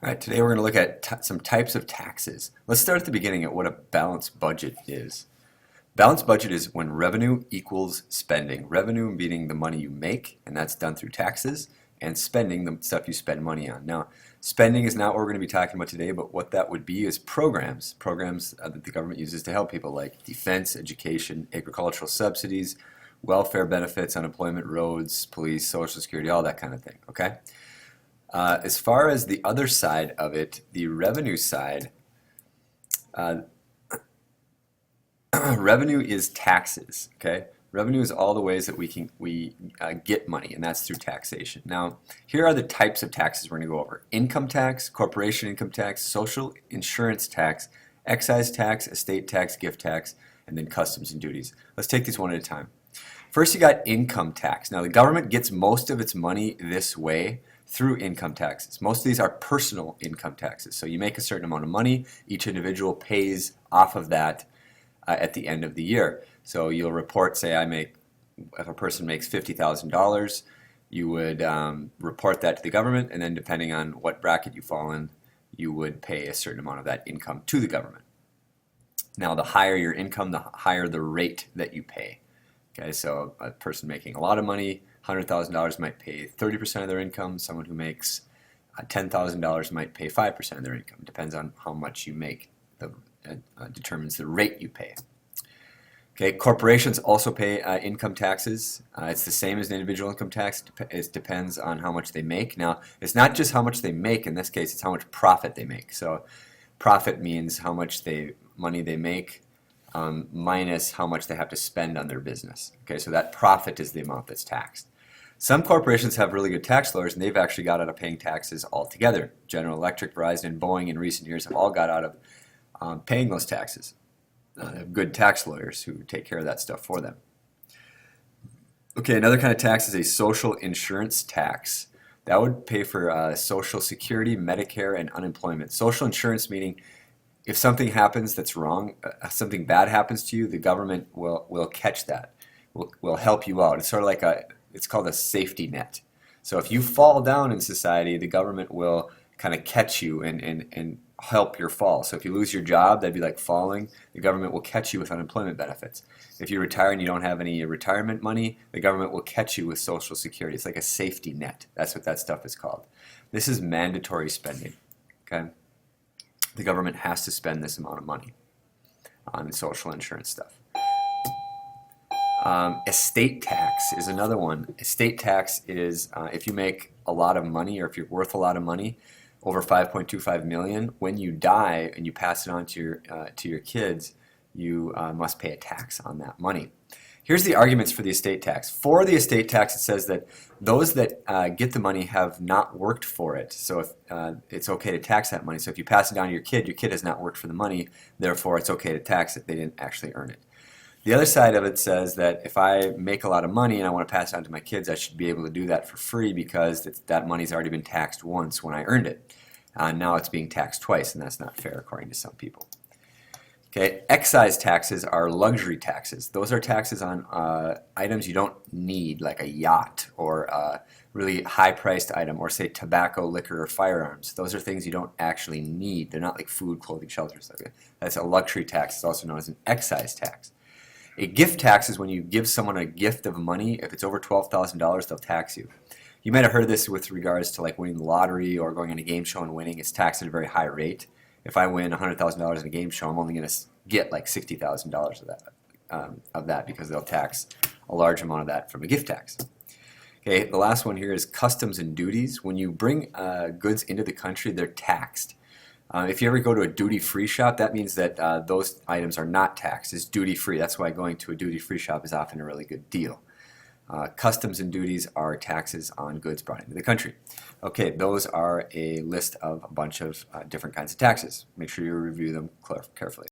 All right, today we're going to look at some types of taxes. Let's start at the beginning at what a balanced budget is. Balanced budget is when revenue equals spending. Revenue meaning the money you make, and that's done through taxes, and spending, the stuff you spend money on. Now, spending is not what we're going to be talking about today, but what that would be is programs that the government uses to help people, like defense, education, agricultural subsidies, welfare benefits, unemployment, roads, police, social security, all that kind of thing, okay? As far as the other side of it, the revenue side, uh, revenue is taxes, okay? Revenue is all the ways that we get money, and that's through taxation. Now, here are the types of taxes we're going to go over. Income tax, corporation income tax, social insurance tax, excise tax, estate tax, gift tax, and then customs and duties. Let's take these one at a time. First, you got income tax. Now, the government gets most of its money this way through income taxes. Most of these are personal income taxes. So you make a certain amount of money, each individual pays off of that at the end of the year. So you'll report, say if a person makes $50,000, you would report that to the government, and then depending on what bracket you fall in, you would pay a certain amount of that income to the government. Now, the higher your income, the higher the rate that you pay. Okay, so a person making a lot of money, $100,000 might pay 30% of their income. Someone who makes $10,000 might pay 5% of their income. Depends on how much you make. Determines the rate you pay. Okay, corporations also pay income taxes. It's the same as an individual income tax. It depends on how much they make. Now, it's not just how much they make. In this case, it's how much profit they make. So, profit means how much money they make minus how much they have to spend on their business. Okay, so that profit is the amount that's taxed. Some corporations have really good tax lawyers, and they've actually got out of paying taxes altogether. General Electric, Verizon, and Boeing in recent years have all got out of paying those taxes. They have good tax lawyers who take care of that stuff for them. Okay, another kind of tax is a social insurance tax. That would pay for Social Security, Medicare, and unemployment. Social insurance meaning if something happens that's wrong, something bad happens to you, the government will catch that, will help you out. It's sort of like it's called a safety net. So if you fall down in society, the government will kind of catch you and help your fall. So if you lose your job, that'd be like falling. The government will catch you with unemployment benefits. If you retire and you don't have any retirement money, the government will catch you with Social Security. It's like a safety net. That's what that stuff is called. This is mandatory spending. Okay, the government has to spend this amount of money on social insurance stuff. Estate tax is another one. Estate tax is if you make a lot of money or if you're worth a lot of money, over 5.25 million, when you die and you pass it on to your kids, you must pay a tax on that money. Here's the arguments for the estate tax. For the estate tax, it says that those that get the money have not worked for it. So if, it's okay to tax that money. So if you pass it down to your kid has not worked for the money, therefore it's okay to tax it. They didn't actually earn it. The other side of it says that if I make a lot of money and I want to pass it on to my kids, I should be able to do that for free because that money's already been taxed once when I earned it. Now it's being taxed twice, and that's not fair according to some people. Okay, excise taxes are luxury taxes. Those are taxes on items you don't need, like a yacht or a really high-priced item, or say tobacco, liquor, or firearms. Those are things you don't actually need. They're not like food, clothing, shelter, stuff. That's a luxury tax. It's also known as an excise tax. A gift tax is when you give someone a gift of money. If it's over $12,000, they'll tax you. You might have heard this with regards to like winning the lottery or going on a game show and winning. It's taxed at a very high rate. If I win $100,000 in a game show, I'm only going to get like $60,000 of that because they'll tax a large amount of that from a gift tax. Okay, the last one here is customs and duties. When you bring goods into the country, they're taxed. If you ever go to a duty-free shop, that means that those items are not taxed. It's duty-free. That's why going to a duty-free shop is often a really good deal. Customs and duties are taxes on goods brought into the country. Okay, those are a list of a bunch of different kinds of taxes. Make sure you review them carefully.